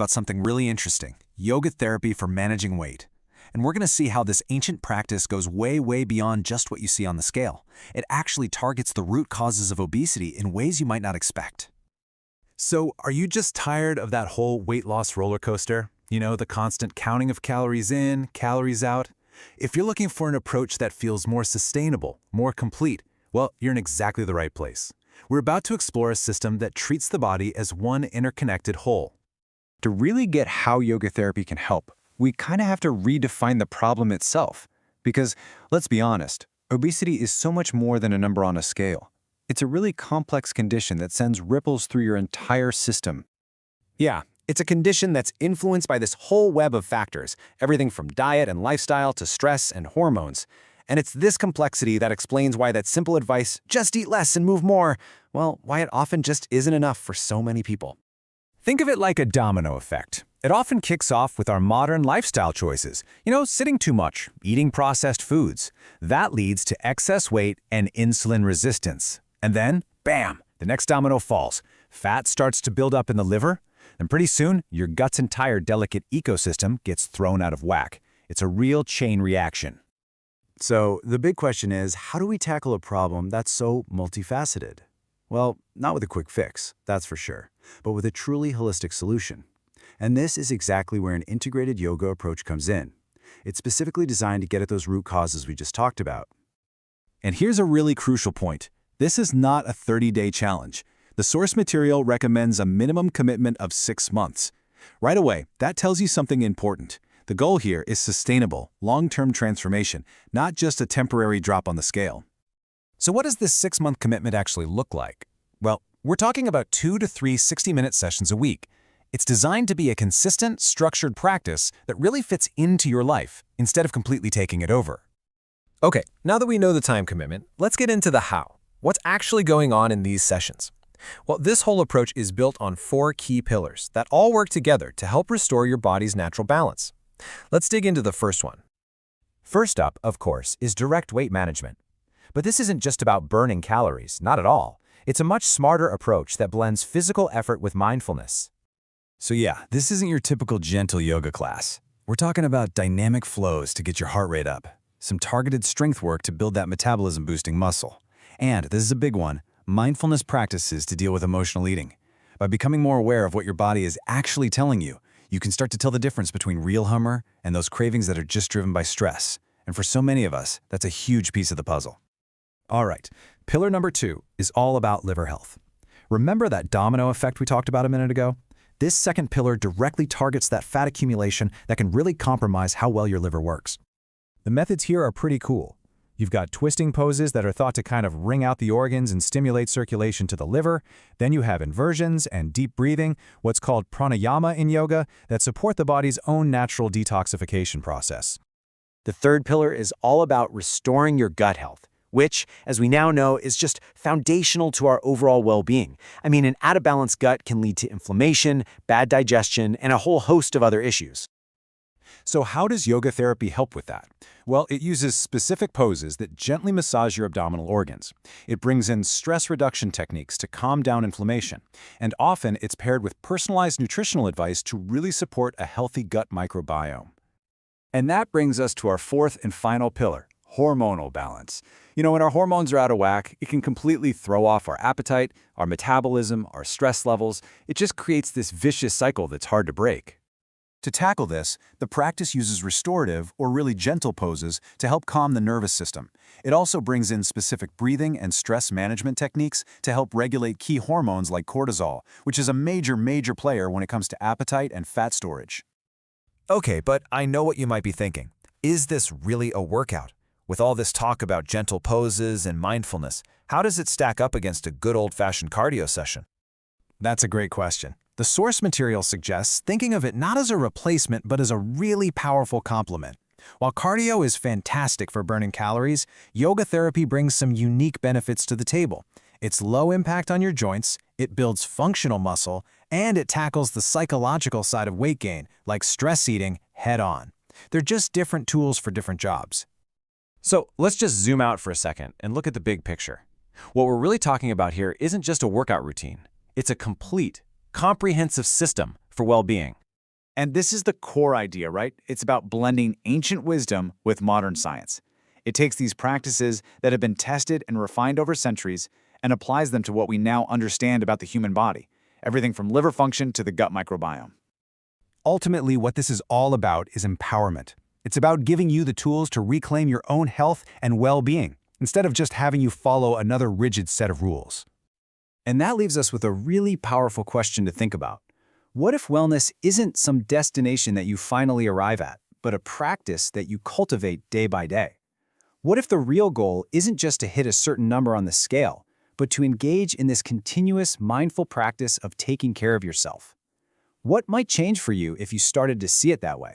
about something really interesting, yoga therapy for managing weight. And we're going to see how this ancient practice goes way, way beyond just what you see on the scale. It actually targets the root causes of obesity in ways you might not expect. So, are you just tired of that whole weight loss roller coaster? You know, the constant counting of calories in, calories out? If you're looking for an approach that feels more sustainable, more complete, well, you're in exactly the right place. We're about to explore a system that treats the body as one interconnected whole. To really get how yoga therapy can help, we kind of have to redefine the problem itself. Because, let's be honest, obesity is so much more than a number on a scale. It's a really complex condition that sends ripples through your entire system. Yeah, it's a condition that's influenced by this whole web of factors, everything from diet and lifestyle to stress and hormones. And it's this complexity that explains why that simple advice, just eat less and move more, well, why it often just isn't enough for so many people. Think of it like a domino effect. It often kicks off with our modern lifestyle choices. You know, sitting too much, eating processed foods. That leads to excess weight and insulin resistance. And then, bam, the next domino falls. Fat starts to build up in the liver, and pretty soon, your gut's entire delicate ecosystem gets thrown out of whack. It's a real chain reaction. So the big question is, how do we tackle a problem that's so multifaceted? Well, not with a quick fix, that's for sure, but with a truly holistic solution. And this is exactly where an integrated yoga approach comes in. It's specifically designed to get at those root causes we just talked about. And here's a really crucial point. This is not a 30-day challenge. The source material recommends a minimum commitment of 6 months. Right away, that tells you something important. The goal here is sustainable, long-term transformation, not just a temporary drop on the scale. So what does this 6-month commitment actually look like? Well, we're talking about 2 to 3 60-minute sessions a week. It's designed to be a consistent, structured practice that really fits into your life, instead of completely taking it over. Okay, now that we know the time commitment, let's get into the how. What's actually going on in these sessions? Well, this whole approach is built on 4 key pillars that all work together to help restore your body's natural balance. Let's dig into the first one. First up, of course, is direct weight management. But this isn't just about burning calories, not at all. It's a much smarter approach that blends physical effort with mindfulness. So yeah, this isn't your typical gentle yoga class. We're talking about dynamic flows to get your heart rate up, some targeted strength work to build that metabolism-boosting muscle. And this is a big one, mindfulness practices to deal with emotional eating. By becoming more aware of what your body is actually telling you, you can start to tell the difference between real hunger and those cravings that are just driven by stress. And for so many of us, that's a huge piece of the puzzle. All right, pillar number 2 is all about liver health. Remember that domino effect we talked about a minute ago? This second pillar directly targets that fat accumulation that can really compromise how well your liver works. The methods here are pretty cool. You've got twisting poses that are thought to kind of wring out the organs and stimulate circulation to the liver. Then you have inversions and deep breathing, what's called pranayama in yoga, that support the body's own natural detoxification process. The third pillar is all about restoring your gut health, which, as we now know, is just foundational to our overall well-being. I mean, an out-of-balance gut can lead to inflammation, bad digestion, and a whole host of other issues. So how does yoga therapy help with that? Well, it uses specific poses that gently massage your abdominal organs. It brings in stress reduction techniques to calm down inflammation. And often it's paired with personalized nutritional advice to really support a healthy gut microbiome. And that brings us to our fourth and final pillar, hormonal balance. You know, when our hormones are out of whack, it can completely throw off our appetite, our metabolism, our stress levels. It just creates this vicious cycle that's hard to break. To tackle this, the practice uses restorative or really gentle poses to help calm the nervous system. It also brings in specific breathing and stress management techniques to help regulate key hormones like cortisol, which is a major player when it comes to appetite and fat storage. Okay, but I know what you might be thinking. Is this really a workout? With all this talk about gentle poses and mindfulness, how does it stack up against a good old-fashioned cardio session? That's a great question. The source material suggests thinking of it not as a replacement but as a really powerful complement. While cardio is fantastic for burning calories, yoga therapy brings some unique benefits to the table. It's low impact on your joints, it builds functional muscle, and it tackles the psychological side of weight gain, like stress eating, head-on. They're just different tools for different jobs. So let's just zoom out for a second and look at the big picture. What we're really talking about here isn't just a workout routine. It's a complete, comprehensive system for well-being. And this is the core idea, right? It's about blending ancient wisdom with modern science. It takes these practices that have been tested and refined over centuries and applies them to what we now understand about the human body, everything from liver function to the gut microbiome. Ultimately, what this is all about is empowerment. It's about giving you the tools to reclaim your own health and well-being, instead of just having you follow another rigid set of rules. And that leaves us with a really powerful question to think about. What if wellness isn't some destination that you finally arrive at, but a practice that you cultivate day by day? What if the real goal isn't just to hit a certain number on the scale, but to engage in this continuous, mindful practice of taking care of yourself? What might change for you if you started to see it that way?